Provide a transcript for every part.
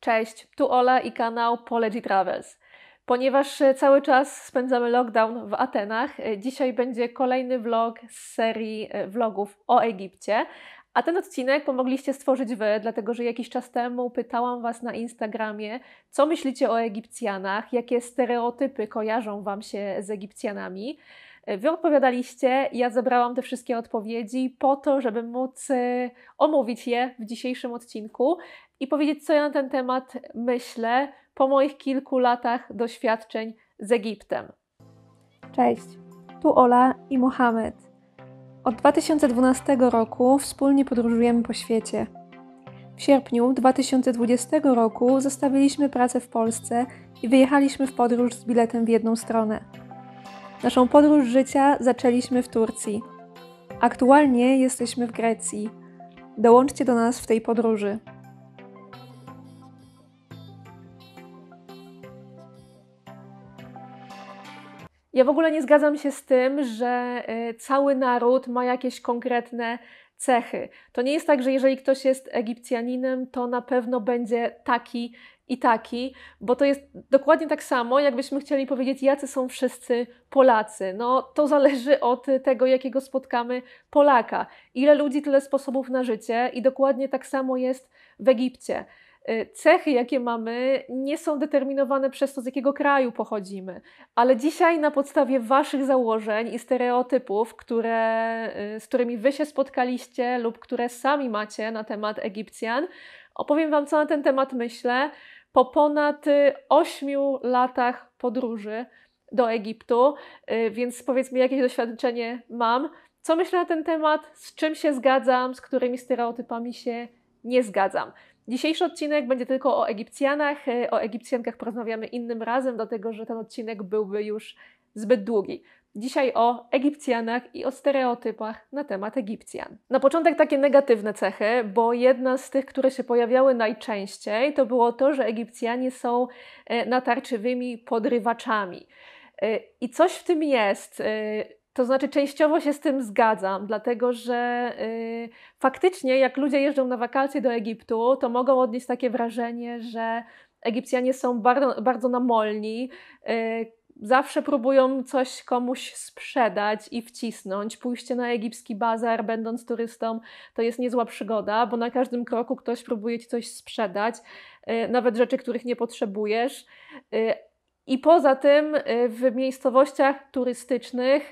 Cześć, tu Ola i kanał Polegi Travels. Ponieważ cały czas spędzamy lockdown w Atenach, dzisiaj będzie kolejny vlog z serii vlogów o Egipcie. A ten odcinek pomogliście stworzyć Wy, dlatego że jakiś czas temu pytałam Was na Instagramie, co myślicie o Egipcjanach, jakie stereotypy kojarzą Wam się z Egipcjanami. Wy odpowiadaliście, ja zebrałam te wszystkie odpowiedzi po to, żeby móc omówić je w dzisiejszym odcinku i powiedzieć, co ja na ten temat myślę po moich kilku latach doświadczeń z Egiptem. Cześć, tu Ola i Mohamed. Od 2012 roku wspólnie podróżujemy po świecie. W sierpniu 2020 roku zostawiliśmy pracę w Polsce i wyjechaliśmy w podróż z biletem w jedną stronę. Naszą podróż życia zaczęliśmy w Turcji. Aktualnie jesteśmy w Grecji. Dołączcie do nas w tej podróży. Ja w ogóle nie zgadzam się z tym, że cały naród ma jakieś konkretne cechy. To nie jest tak, że jeżeli ktoś jest Egipcjaninem, to na pewno będzie taki i taki, bo to jest dokładnie tak samo, jakbyśmy chcieli powiedzieć, jacy są wszyscy Polacy. No to zależy od tego, jakiego spotkamy Polaka. Ile ludzi, tyle sposobów na życie i dokładnie tak samo jest w Egipcie. Cechy, jakie mamy, nie są determinowane przez to, z jakiego kraju pochodzimy. Ale dzisiaj na podstawie Waszych założeń i stereotypów, z którymi Wy się spotkaliście lub które sami macie na temat Egipcjan, opowiem Wam, co na ten temat myślę po ponad 8 latach podróży do Egiptu, więc powiedz mi, jakie doświadczenie mam, co myślę na ten temat, z czym się zgadzam, z którymi stereotypami się nie zgadzam. Dzisiejszy odcinek będzie tylko o Egipcjanach, o Egipcjankach porozmawiamy innym razem, dlatego że ten odcinek byłby już zbyt długi. Dzisiaj o Egipcjanach i o stereotypach na temat Egipcjan. Na początek takie negatywne cechy, bo jedna z tych, które się pojawiały najczęściej, to było to, że Egipcjanie są natarczywymi podrywaczami. I coś w tym jest. To znaczy częściowo się z tym zgadzam, dlatego że faktycznie jak ludzie jeżdżą na wakacje do Egiptu, to mogą odnieść takie wrażenie, że Egipcjanie są bardzo, bardzo namolni, zawsze próbują coś komuś sprzedać i wcisnąć. Pójście na egipski bazar, będąc turystą, to jest niezła przygoda, bo na każdym kroku ktoś próbuje Ci coś sprzedać, nawet rzeczy, których nie potrzebujesz. I poza tym w miejscowościach turystycznych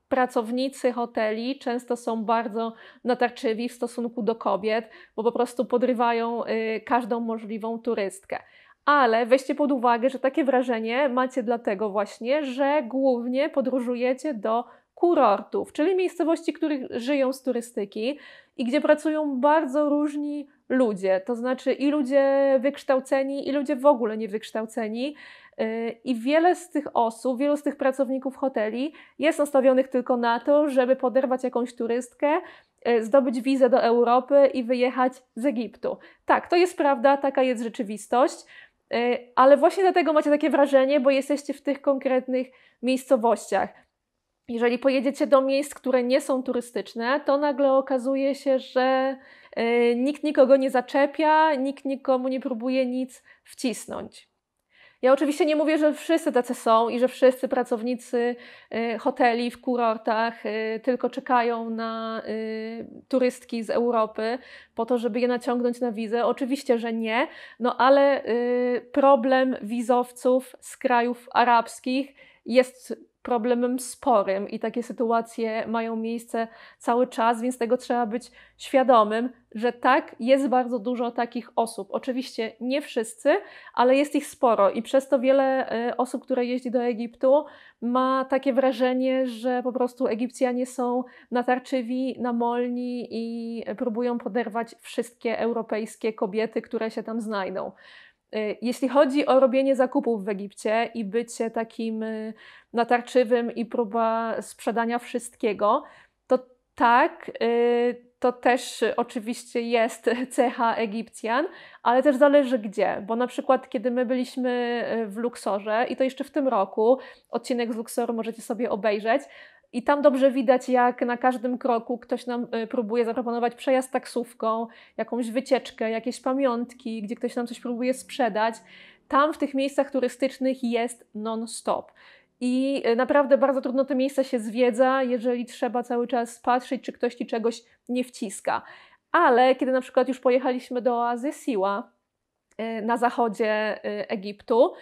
pracownicy hoteli często są bardzo natarczywi w stosunku do kobiet, bo po prostu podrywają każdą możliwą turystkę. Ale weźcie pod uwagę, że takie wrażenie macie dlatego właśnie, że głównie podróżujecie do kurortów, czyli miejscowości, które żyją z turystyki i gdzie pracują bardzo różni ludzie, to znaczy i ludzie wykształceni, i ludzie w ogóle niewykształceni. I wiele z tych osób, wielu z tych pracowników hoteli jest nastawionych tylko na to, żeby poderwać jakąś turystkę, zdobyć wizę do Europy i wyjechać z Egiptu. Tak, to jest prawda, taka jest rzeczywistość, ale właśnie dlatego macie takie wrażenie, bo jesteście w tych konkretnych miejscowościach. Jeżeli pojedziecie do miejsc, które nie są turystyczne, to nagle okazuje się, że nikt nikogo nie zaczepia, nikt nikomu nie próbuje nic wcisnąć. Ja oczywiście nie mówię, że wszyscy tacy są i że wszyscy pracownicy hoteli w kurortach tylko czekają na turystki z Europy po to, żeby je naciągnąć na wizę. Oczywiście, że nie, no ale problem wizowców z krajów arabskich jest problemem sporym i takie sytuacje mają miejsce cały czas, więc tego trzeba być świadomym, że tak, jest bardzo dużo takich osób. Oczywiście nie wszyscy, ale jest ich sporo i przez to wiele osób, które jeździ do Egiptu, ma takie wrażenie, że po prostu Egipcjanie są natarczywi, namolni i próbują poderwać wszystkie europejskie kobiety, które się tam znajdą. Jeśli chodzi o robienie zakupów w Egipcie i bycie takim natarczywym i próba sprzedania wszystkiego, to tak, to też oczywiście jest cecha Egipcjan, ale też zależy gdzie, bo na przykład kiedy my byliśmy w Luksorze i to jeszcze w tym roku, odcinek z Luksoru możecie sobie obejrzeć, I tam dobrze widać, jak na każdym kroku ktoś nam próbuje zaproponować przejazd taksówką, jakąś wycieczkę, jakieś pamiątki, gdzie ktoś nam coś próbuje sprzedać. Tam w tych miejscach turystycznych jest non-stop. I naprawdę bardzo trudno te miejsca się zwiedza, jeżeli trzeba cały czas patrzeć, czy ktoś ci czegoś nie wciska. Ale kiedy na przykład już pojechaliśmy do oazy Siła na zachodzie Egiptu,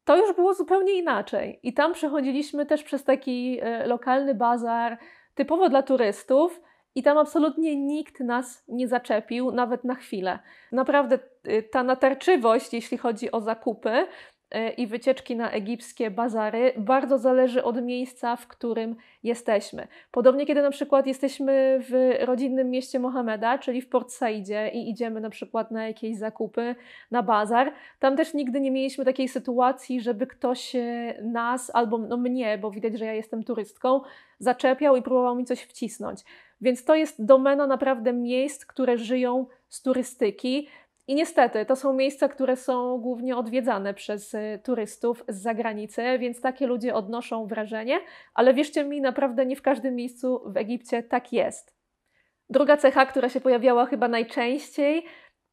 to już było zupełnie inaczej. I tam przechodziliśmy też przez taki lokalny bazar typowo dla turystów i tam absolutnie nikt nas nie zaczepił, nawet na chwilę. Naprawdę ta natarczywość, jeśli chodzi o zakupy i wycieczki na egipskie bazary, bardzo zależy od miejsca, w którym jesteśmy. Podobnie kiedy na przykład jesteśmy w rodzinnym mieście Mohameda, czyli w Port Saidzie i idziemy na przykład na jakieś zakupy, na bazar, tam też nigdy nie mieliśmy takiej sytuacji, żeby ktoś nas, albo mnie, bo widać, że ja jestem turystką, zaczepiał i próbował mi coś wcisnąć. Więc to jest domena naprawdę miejsc, które żyją z turystyki. I niestety to są miejsca, które są głównie odwiedzane przez turystów z zagranicy, więc takie ludzie odnoszą wrażenie, ale wierzcie mi, naprawdę nie w każdym miejscu w Egipcie tak jest. Druga cecha, która się pojawiała chyba najczęściej,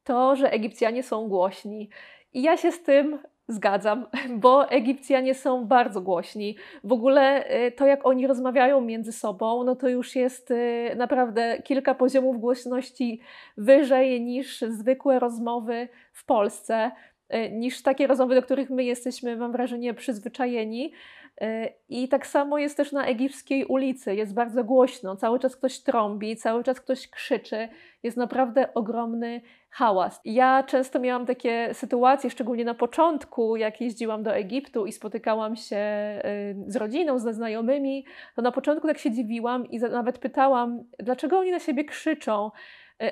to, że Egipcjanie są głośni. I ja się z tym zgadzam, bo Egipcjanie są bardzo głośni. W ogóle to, jak oni rozmawiają między sobą, no to już jest naprawdę kilka poziomów głośności wyżej niż zwykłe rozmowy w Polsce, niż takie rozmowy, do których my jesteśmy, mam wrażenie, przyzwyczajeni. I tak samo jest też na egipskiej ulicy, jest bardzo głośno, cały czas ktoś trąbi, cały czas ktoś krzyczy, jest naprawdę ogromny hałas. Ja często miałam takie sytuacje, szczególnie na początku, jak jeździłam do Egiptu i spotykałam się z rodziną, ze znajomymi, to na początku tak się dziwiłam i nawet pytałam, dlaczego oni na siebie krzyczą,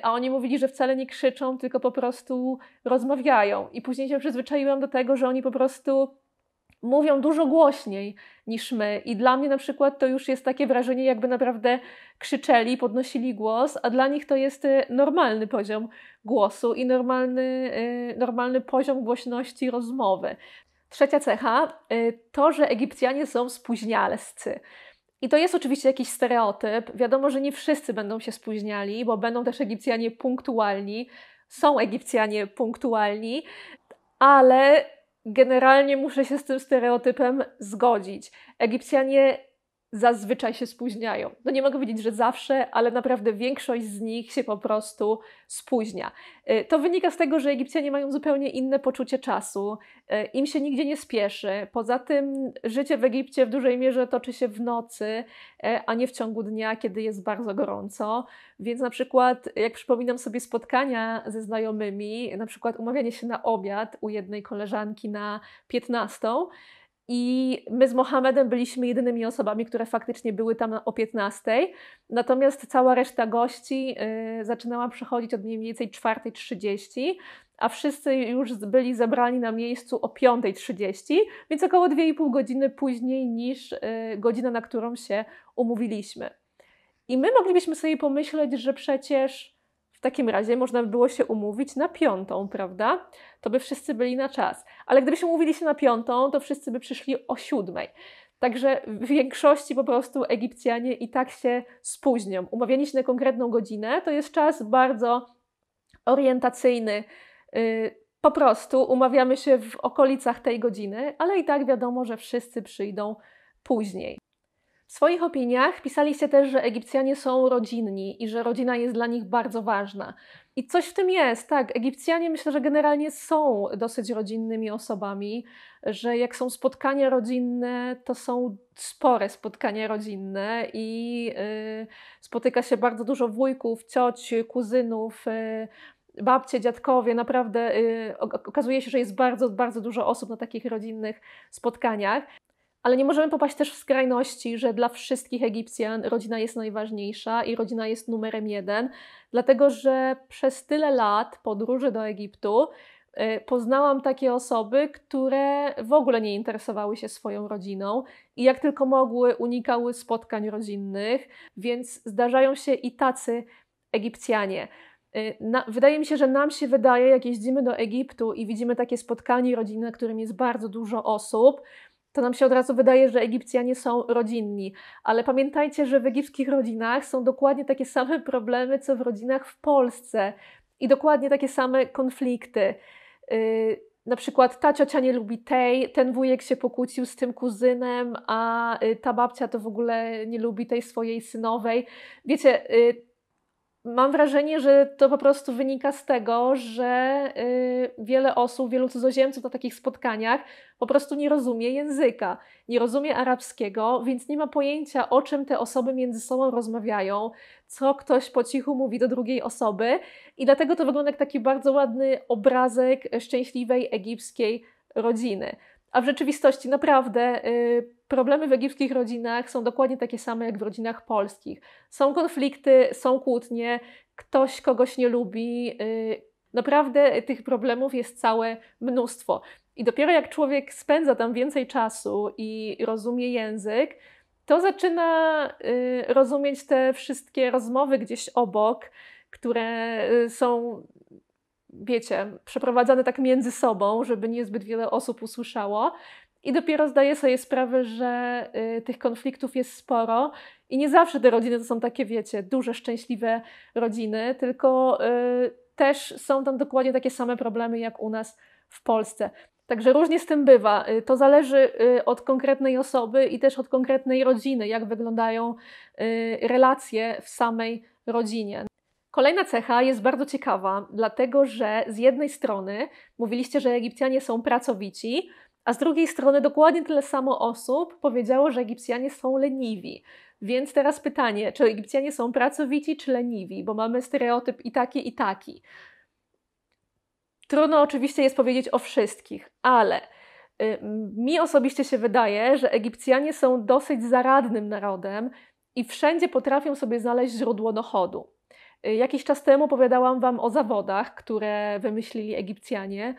a oni mówili, że wcale nie krzyczą, tylko po prostu rozmawiają. I później się przyzwyczaiłam do tego, że oni po prostu mówią dużo głośniej niż my i dla mnie na przykład to już jest takie wrażenie, jakby naprawdę krzyczeli, podnosili głos, a dla nich to jest normalny poziom głosu i normalny poziom głośności rozmowy. Trzecia cecha to, że Egipcjanie są spóźnialscy. I to jest oczywiście jakiś stereotyp. Wiadomo, że nie wszyscy będą się spóźniali, bo będą też Egipcjanie punktualni. Są Egipcjanie punktualni, ale generalnie muszę się z tym stereotypem zgodzić. Egipcjanie zazwyczaj się spóźniają. No nie mogę powiedzieć, że zawsze, ale naprawdę większość z nich się po prostu spóźnia. To wynika z tego, że Egipcjanie mają zupełnie inne poczucie czasu, im się nigdzie nie spieszy. Poza tym życie w Egipcie w dużej mierze toczy się w nocy, a nie w ciągu dnia, kiedy jest bardzo gorąco. Więc na przykład, jak przypominam sobie spotkania ze znajomymi, na przykład umawianie się na obiad u jednej koleżanki na 15, i my z Mohamedem byliśmy jedynymi osobami, które faktycznie były tam o 15, natomiast cała reszta gości zaczynała przychodzić od mniej więcej 4:30, a wszyscy już byli zebrani na miejscu o 5:30, więc około 2,5 godziny później niż godzina, na którą się umówiliśmy. I my moglibyśmy sobie pomyśleć, że przecież w takim razie można by było się umówić na 5, prawda? To by wszyscy byli na czas. Ale gdybyśmy umówili się na 5, to wszyscy by przyszli o 7. Także w większości po prostu Egipcjanie i tak się spóźnią. Umawianie się na konkretną godzinę to jest czas bardzo orientacyjny. Po prostu umawiamy się w okolicach tej godziny, ale i tak wiadomo, że wszyscy przyjdą później. W swoich opiniach pisaliście też, że Egipcjanie są rodzinni i że rodzina jest dla nich bardzo ważna. I coś w tym jest, tak. Egipcjanie myślę, że generalnie są dosyć rodzinnymi osobami, że jak są spotkania rodzinne, to są spore spotkania rodzinne i spotyka się bardzo dużo wujków, cioć, kuzynów, babcie, dziadkowie. Naprawdę okazuje się, że jest bardzo, bardzo dużo osób na takich rodzinnych spotkaniach. Ale nie możemy popaść też w skrajności, że dla wszystkich Egipcjan rodzina jest najważniejsza i rodzina jest numerem 1, dlatego że przez tyle lat podróży do Egiptu poznałam takie osoby, które w ogóle nie interesowały się swoją rodziną i jak tylko mogły, unikały spotkań rodzinnych, więc zdarzają się i tacy Egipcjanie. Wydaje mi się, że nam się wydaje, jak jeździmy do Egiptu i widzimy takie spotkanie rodzinne, na którym jest bardzo dużo osób, to nam się od razu wydaje, że Egipcjanie są rodzinni. Ale pamiętajcie, że w egipskich rodzinach są dokładnie takie same problemy, co w rodzinach w Polsce. I dokładnie takie same konflikty. Na przykład ta ciocia nie lubi tej, ten wujek się pokłócił z tym kuzynem, a ta babcia to w ogóle nie lubi tej swojej synowej. Wiecie, mam wrażenie, że to po prostu wynika z tego, że wiele osób, wielu cudzoziemców na takich spotkaniach po prostu nie rozumie języka, nie rozumie arabskiego, więc nie ma pojęcia, o czym te osoby między sobą rozmawiają, co ktoś po cichu mówi do drugiej osoby i dlatego to wygląda jak taki bardzo ładny obrazek szczęśliwej egipskiej rodziny. A w rzeczywistości naprawdę problemy w egipskich rodzinach są dokładnie takie same jak w rodzinach polskich. Są konflikty, są kłótnie, ktoś kogoś nie lubi. Naprawdę tych problemów jest całe mnóstwo. I dopiero jak człowiek spędza tam więcej czasu i rozumie język, to zaczyna rozumieć te wszystkie rozmowy gdzieś obok, które są, wiecie, przeprowadzane tak między sobą, żeby niezbyt wiele osób usłyszało. I dopiero zdaję sobie sprawę, że tych konfliktów jest sporo i nie zawsze te rodziny to są takie, wiecie, duże, szczęśliwe rodziny, tylko też są tam dokładnie takie same problemy jak u nas w Polsce. Także różnie z tym bywa. To zależy od konkretnej osoby i też od konkretnej rodziny, jak wyglądają relacje w samej rodzinie. Kolejna cecha jest bardzo ciekawa, dlatego że z jednej strony mówiliście, że Egipcjanie są pracowici, a z drugiej strony dokładnie tyle samo osób powiedziało, że Egipcjanie są leniwi. Więc teraz pytanie, czy Egipcjanie są pracowici czy leniwi? Bo mamy stereotyp i taki, i taki. Trudno oczywiście jest powiedzieć o wszystkich, ale mi osobiście się wydaje, że Egipcjanie są dosyć zaradnym narodem i wszędzie potrafią sobie znaleźć źródło dochodu. Jakiś czas temu opowiadałam Wam o zawodach, które wymyślili Egipcjanie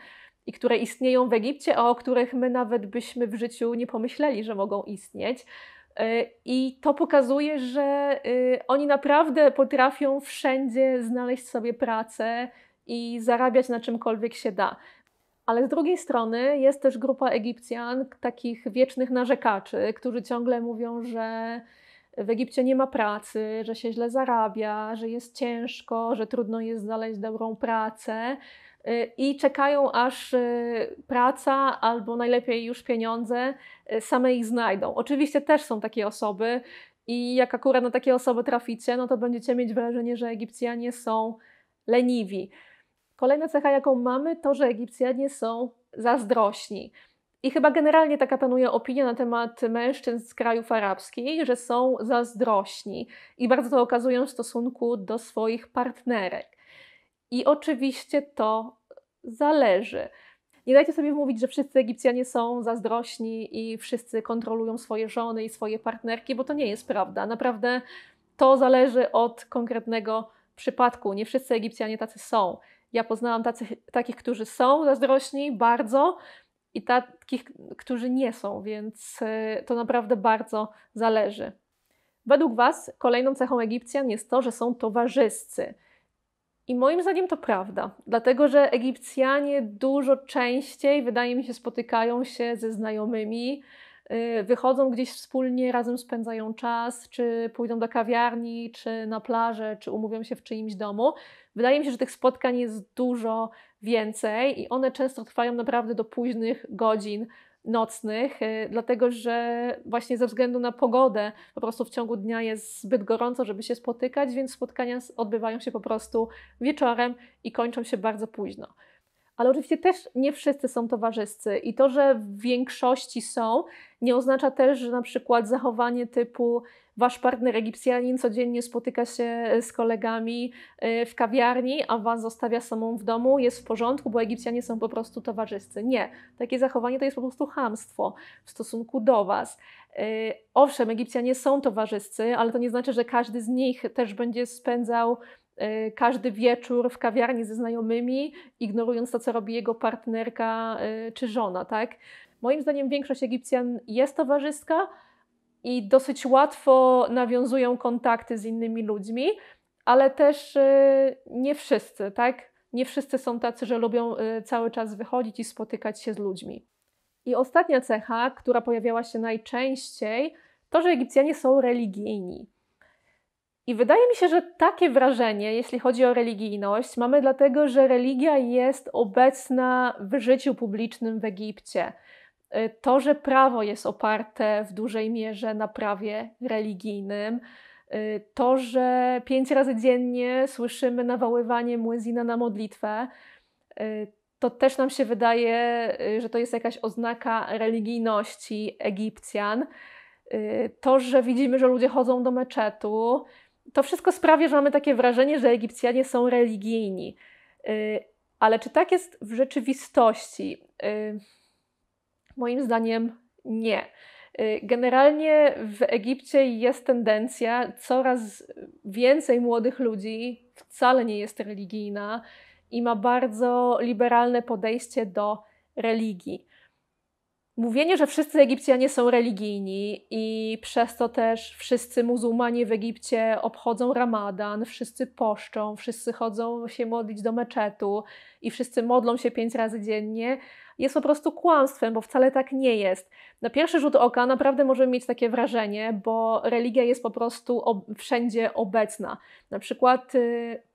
i które istnieją w Egipcie, a o których my nawet byśmy w życiu nie pomyśleli, że mogą istnieć. I to pokazuje, że oni naprawdę potrafią wszędzie znaleźć sobie pracę i zarabiać na czymkolwiek się da. Ale z drugiej strony jest też grupa Egipcjan, takich wiecznych narzekaczy, którzy ciągle mówią, że w Egipcie nie ma pracy, że się źle zarabia, że jest ciężko, że trudno jest znaleźć dobrą pracę i czekają, aż praca albo najlepiej już pieniądze same ich znajdą. Oczywiście też są takie osoby i jak akurat na takie osoby traficie, no to będziecie mieć wrażenie, że Egipcjanie są leniwi. Kolejna cecha, jaką mamy, to, że Egipcjanie są zazdrośni. I chyba generalnie taka panuje opinia na temat mężczyzn z krajów arabskich, że są zazdrośni i bardzo to okazują w stosunku do swoich partnerek. I oczywiście to zależy. Nie dajcie sobie mówić, że wszyscy Egipcjanie są zazdrośni i wszyscy kontrolują swoje żony i swoje partnerki, bo to nie jest prawda. Naprawdę to zależy od konkretnego przypadku. Nie wszyscy Egipcjanie tacy są. Ja poznałam takich, którzy są zazdrośni bardzo i takich, którzy nie są, więc to naprawdę bardzo zależy. Według Was kolejną cechą Egipcjan jest to, że są towarzyscy. I moim zdaniem to prawda, dlatego że Egipcjanie dużo częściej, wydaje mi się, spotykają się ze znajomymi, wychodzą gdzieś wspólnie, razem spędzają czas, czy pójdą do kawiarni, czy na plażę, czy umówią się w czyimś domu. Wydaje mi się, że tych spotkań jest dużo więcej i one często trwają naprawdę do późnych godzin nocnych, dlatego że właśnie ze względu na pogodę po prostu w ciągu dnia jest zbyt gorąco, żeby się spotykać, więc spotkania odbywają się po prostu wieczorem i kończą się bardzo późno. Ale oczywiście też nie wszyscy są towarzyscy i to, że w większości są, nie oznacza też, że na przykład zachowanie typu wasz partner Egipcjanin codziennie spotyka się z kolegami w kawiarni, a was zostawia samą w domu, jest w porządku, bo Egipcjanie są po prostu towarzyscy. Nie. Takie zachowanie to jest po prostu chamstwo w stosunku do was. Owszem, Egipcjanie są towarzyscy, ale to nie znaczy, że każdy z nich też będzie spędzał każdy wieczór w kawiarni ze znajomymi, ignorując to, co robi jego partnerka czy żona, tak? Moim zdaniem większość Egipcjan jest towarzyska i dosyć łatwo nawiązują kontakty z innymi ludźmi, ale też nie wszyscy, tak? Nie wszyscy są tacy, że lubią cały czas wychodzić i spotykać się z ludźmi. I ostatnia cecha, która pojawiała się najczęściej, to, że Egipcjanie są religijni. I wydaje mi się, że takie wrażenie, jeśli chodzi o religijność, mamy dlatego, że religia jest obecna w życiu publicznym w Egipcie. To, że prawo jest oparte w dużej mierze na prawie religijnym, to, że 5 razy dziennie słyszymy nawoływanie muezina na modlitwę, to też nam się wydaje, że to jest jakaś oznaka religijności Egipcjan. To, że widzimy, że ludzie chodzą do meczetu, to wszystko sprawia, że mamy takie wrażenie, że Egipcjanie są religijni. Ale czy tak jest w rzeczywistości? Moim zdaniem nie. Generalnie w Egipcie jest tendencja, coraz więcej młodych ludzi wcale nie jest religijna i ma bardzo liberalne podejście do religii. Mówienie, że wszyscy Egipcjanie są religijni i przez to też wszyscy muzułmanie w Egipcie obchodzą Ramadan, wszyscy poszczą, wszyscy chodzą się modlić do meczetu i wszyscy modlą się 5 razy dziennie, jest po prostu kłamstwem, bo wcale tak nie jest. Na pierwszy rzut oka naprawdę możemy mieć takie wrażenie, bo religia jest po prostu wszędzie obecna. Na przykład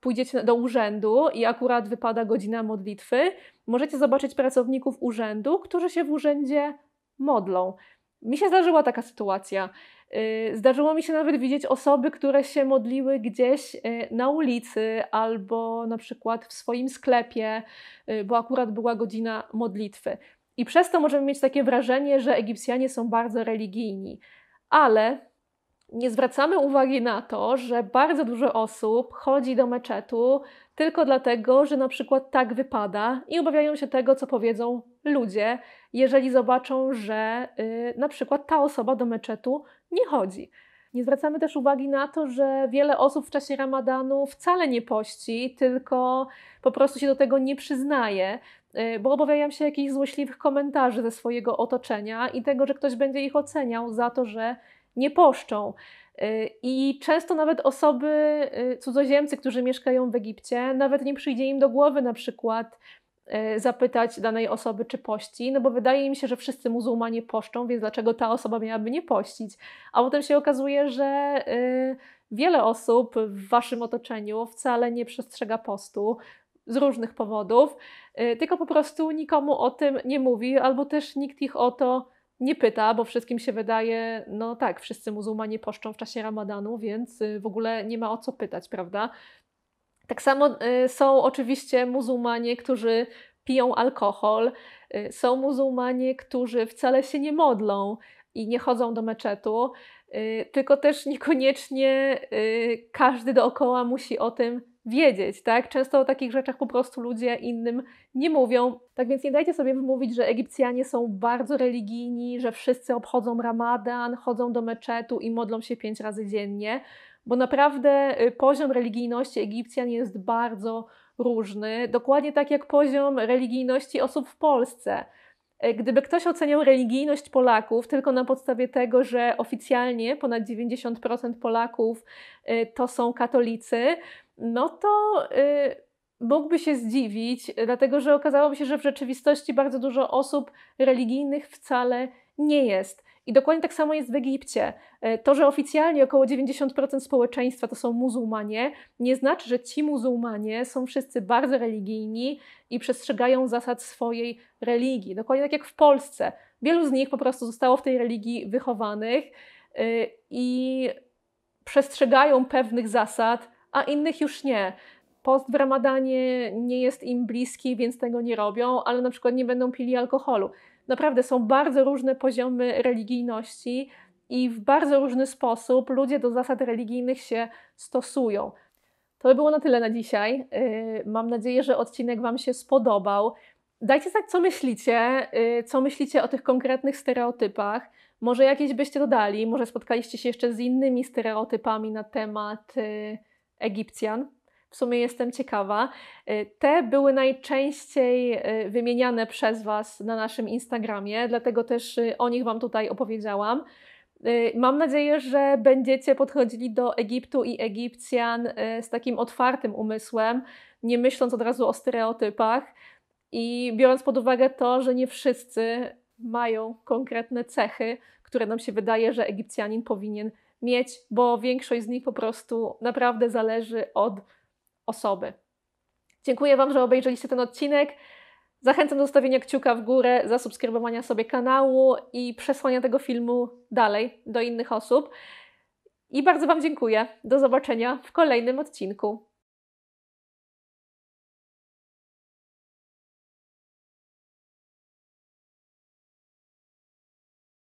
pójdziecie do urzędu i akurat wypada godzina modlitwy, możecie zobaczyć pracowników urzędu, którzy się w urzędzie modlą. Mi się zdarzyła taka sytuacja. Zdarzyło mi się nawet widzieć osoby, które się modliły gdzieś na ulicy albo na przykład w swoim sklepie, bo akurat była godzina modlitwy. I przez to możemy mieć takie wrażenie, że Egipcjanie są bardzo religijni. Ale nie zwracamy uwagi na to, że bardzo dużo osób chodzi do meczetu tylko dlatego, że na przykład tak wypada i obawiają się tego, co powiedzą ludzie, jeżeli zobaczą, że na przykład ta osoba do meczetu nie chodzi. Nie zwracamy też uwagi na to, że wiele osób w czasie Ramadanu wcale nie pości, tylko po prostu się do tego nie przyznaje, bo obawiają się jakichś złośliwych komentarzy ze swojego otoczenia i tego, że ktoś będzie ich oceniał za to, że nie poszczą. I często nawet osoby, cudzoziemcy, którzy mieszkają w Egipcie, nawet nie przyjdzie im do głowy na przykład zapytać danej osoby, czy pości, no bo wydaje im się, że wszyscy muzułmanie poszczą, więc dlaczego ta osoba miałaby nie pościć? A potem się okazuje, że wiele osób w waszym otoczeniu wcale nie przestrzega postu z różnych powodów, tylko po prostu nikomu o tym nie mówi, albo też nikt ich o to nie pyta, bo wszystkim się wydaje, no tak, wszyscy muzułmanie poszczą w czasie Ramadanu, więc w ogóle nie ma o co pytać, prawda? Tak samo są oczywiście muzułmanie, którzy piją alkohol, są muzułmanie, którzy wcale się nie modlą i nie chodzą do meczetu, tylko też niekoniecznie każdy dookoła musi o tym wiedzieć, tak? Często o takich rzeczach po prostu ludzie innym nie mówią. Tak więc nie dajcie sobie wmówić, że Egipcjanie są bardzo religijni, że wszyscy obchodzą Ramadan, chodzą do meczetu i modlą się 5 razy dziennie, bo naprawdę poziom religijności Egipcjan jest bardzo różny, dokładnie tak jak poziom religijności osób w Polsce. Gdyby ktoś oceniał religijność Polaków tylko na podstawie tego, że oficjalnie ponad 90% Polaków to są katolicy, no to mógłby się zdziwić, dlatego że okazałoby się, że w rzeczywistości bardzo dużo osób religijnych wcale nie jest. I dokładnie tak samo jest w Egipcie. To, że oficjalnie około 90% społeczeństwa to są muzułmanie, nie znaczy, że ci muzułmanie są wszyscy bardzo religijni i przestrzegają zasad swojej religii. Dokładnie tak jak w Polsce. Wielu z nich po prostu zostało w tej religii wychowanych i przestrzegają pewnych zasad, a innych już nie. Post w Ramadanie nie jest im bliski, więc tego nie robią, ale na przykład nie będą pili alkoholu. Naprawdę są bardzo różne poziomy religijności i w bardzo różny sposób ludzie do zasad religijnych się stosują. To by było na tyle na dzisiaj. Mam nadzieję, że odcinek Wam się spodobał. Dajcie znać, co myślicie o tych konkretnych stereotypach. Może jakieś byście dodali, może spotkaliście się jeszcze z innymi stereotypami na temat Egipcjan. W sumie jestem ciekawa. Te były najczęściej wymieniane przez Was na naszym Instagramie, dlatego też o nich Wam tutaj opowiedziałam. Mam nadzieję, że będziecie podchodzili do Egiptu i Egipcjan z takim otwartym umysłem, nie myśląc od razu o stereotypach i biorąc pod uwagę to, że nie wszyscy mają konkretne cechy, które nam się wydaje, że Egipcjanin powinien mieć, bo większość z nich po prostu naprawdę zależy od osoby. Dziękuję Wam, że obejrzeliście ten odcinek. Zachęcam do zostawienia kciuka w górę, zasubskrybowania sobie kanału i przesłania tego filmu dalej do innych osób. I bardzo Wam dziękuję. Do zobaczenia w kolejnym odcinku.